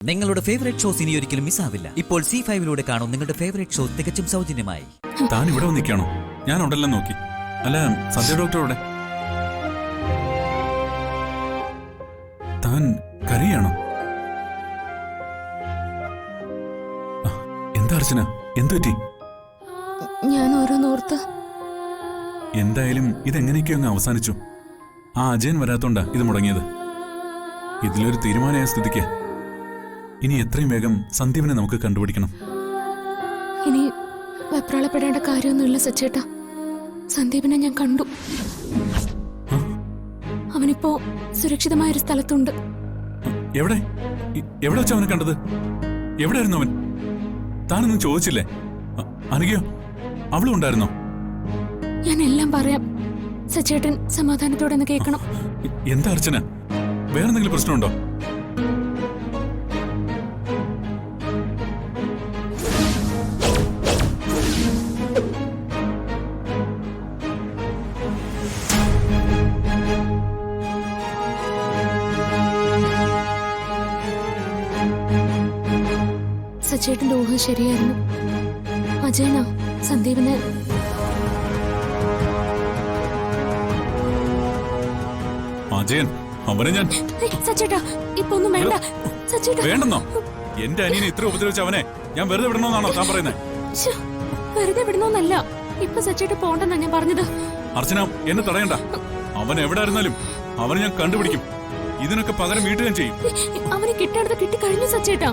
നിങ്ങളുടെ favourite shows ഇനി ഒരിക്കലും മിസ്സാവില്ല. ഇപ്പോൾ C5 കാണും നിങ്ങളുടെ ഫേവറേറ്റ് ഷോ തികച്ചും സൗജന്യമായി. താൻ ഇവിടെ വന്നിരിക്കണോ? ഞാൻ ഉണ്ടെല്ലാം നോക്കി. അല്ല, സന്ധ്യ ഡോക്ടറോടെ താൻ കരയാണോ? എന്താ അർച്ചന, എന്തു പറ്റി? ഞാൻ ഓരോന്നോർത്ത്. എന്തായാലും ഇതെങ്ങനെയൊക്കെയോ അങ്ങ് അവസാനിച്ചു. ആ അജയൻ വരാത്തോണ്ടാ ഇത് മുടങ്ങിയത്. ഇതിലൊരു തീരുമാനമായ സ്ഥിതിക്ക് ഇനി എത്രയും വേഗം സന്ദീപിനെ നമുക്ക് കണ്ടുപിടിക്കണം. ഇനി വെപ്രാളപ്പെടേണ്ട കാര്യമൊന്നുമില്ല സച്ചേട്ടാ. സന്ദീപിനെ ഞാൻ കണ്ടു. അവനിപ്പോ സുരക്ഷിതമായൊരു സ്ഥലത്തുണ്ട്. എവിടെ എവിടെ വെച്ചാ അവനെ കണ്ടത്? എവിടെയായിരുന്നു അവൻ? താനൊന്നും ചോദിച്ചില്ലേ? അനഘയോ, അവളും ഉണ്ടായിരുന്നോ? ഞാൻ എല്ലാം പറയാം. സച്ചേട്ടൻ സമാധാനത്തോടെ ഒന്ന് കേൾക്കണം. എന്താ അർച്ചന, വേറെന്തെങ്കിലും പ്രശ്നമുണ്ടോ? സച്ചേട്ടന്റെ ഊഹം ശരിയായിരുന്നു. അജയനാ സന്ദീപിനെ. അജയൻ, അവനെ ഞാൻ സച്ചേട്ടാ ഇപ്പൊ ഒന്നും വേണ്ട. സച്ചേട്ടാ വേണ്ടെന്നോ? എന്റെ അനിയനെ ഇത്ര ഉപദ്രവിച്ച അവനെ ഞാൻ വെറുതെ വിടണമെന്നാണോ താൻ പറയുന്നത്? വെറുതെ വിടണമെന്നല്ല, ഇപ്പൊ സച്ചേട്ട പോണ്ടെന്നാ ഞാൻ പറഞ്ഞത്. അർച്ചന, എന്നെ തടയണ്ട. അവൻ എവിടെ ആയിരുന്നാലും അവനെ ഞാൻ കണ്ടുപിടിക്കും. ഇതിനൊക്കെ പകരം വീട്ടുകയും ചെയ്യും. അവന് കിട്ടേണ്ടത് കിട്ടിക്കഴിഞ്ഞു സച്ചേട്ടാ.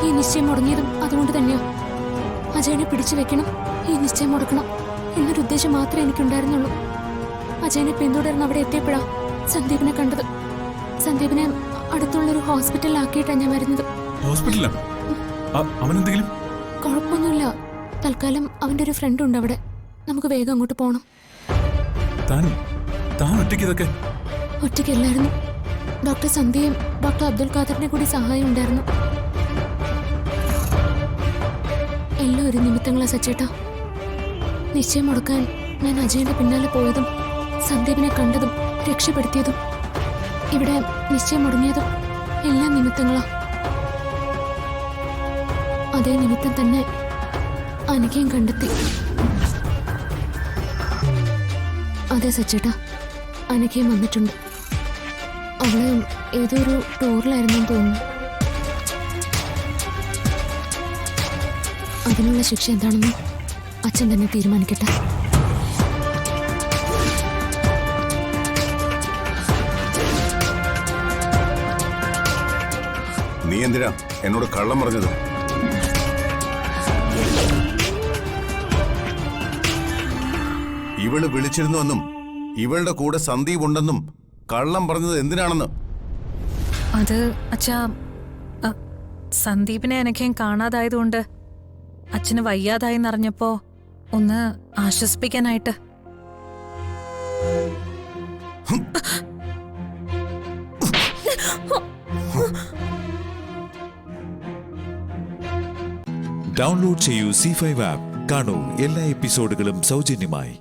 ഈ നിശ്ചയം മുടങ്ങിയതും അതുകൊണ്ട് തന്നെയോ. അജയനെ പിടിച്ചു വെക്കണം, ഈ നിശ്ചയം മുടക്കണം എന്നൊരു ഉദ്ദേശം മാത്രമേ എനിക്കുണ്ടായിരുന്നുള്ളൂ. അജയനെ പിന്തുടർന്ന് അവിടെ എത്തിയപ്പോഴാ സന്ദീപിനെ കണ്ടത്. സന്ദീപിനെ അടുത്തുള്ളൊരു ഹോസ്പിറ്റലിലാക്കിയിട്ടാണ് ഞാൻ വരുന്നത്. ഹോസ്പിറ്റലിലോ? അവനെന്തെങ്കിലും? കുഴപ്പമൊന്നുമില്ല. തൽക്കാലം അവന്റെ ഒരു ഫ്രണ്ട് ഉണ്ട് അവിടെ. നമുക്ക് വേഗം അങ്ങോട്ട് പോണം. ഒറ്റയ്ക്കല്ലായിരുന്നു. ഡോക്ടർ സന്ധ്യയും ഡോക്ടർ അബ്ദുൽ ഖാദറിനെ കൂടി സഹായം ഉണ്ടായിരുന്നു. എല്ലാം ഒരു നിമിത്തങ്ങളാ സച്ചേട്ടാ. നിശ്ചയം മുടക്കാൻ ഞാൻ അജയന്റെ പിന്നാലെ പോയതും സന്ദീപിനെ കണ്ടതും രക്ഷപ്പെടുത്തിയതും ഇവിടെ നിശ്ചയം മുടങ്ങിയതും എല്ലാം നിമിത്തങ്ങളാ. അതേ നിമിത്തം തന്നെ അനഘയും കണ്ടെത്തി. അതെ സച്ചേട്ടാ, അനഘയും വന്നിട്ടുണ്ട്. അവള് ഏതോ ഒരു ടൂറിലായിരുന്നെന്ന് തോന്നുന്നു. അതിനുള്ള ശിക്ഷ എന്താണെന്ന് അച്ഛൻ തന്നെ തീരുമാനിക്കട്ടെ. നീ എന്തിനാ എന്നോട് കള്ളം പറഞ്ഞത്? ഇവള് വിളിച്ചിരുന്നുവെന്നും ഇവളുടെ കൂടെ സന്ദീപ് ഉണ്ടെന്നും കള്ളം പറഞ്ഞത് എന്തിനാണെന്ന്? അത് അച്ഛാ, സന്ദീപിനെ എനിക്കും കാണാതായതുകൊണ്ട് അച്ഛന് വയ്യാതായി എന്നറിഞ്ഞപ്പോ ഒന്ന് ആശ്വസിപ്പിക്കാനായിട്ട്. ഡൗൺലോഡ് ചെയ്യൂ C5 ആപ്പ്. കാണൂ എല്ലാ എപ്പിസോഡുകളും സൗജന്യമായി.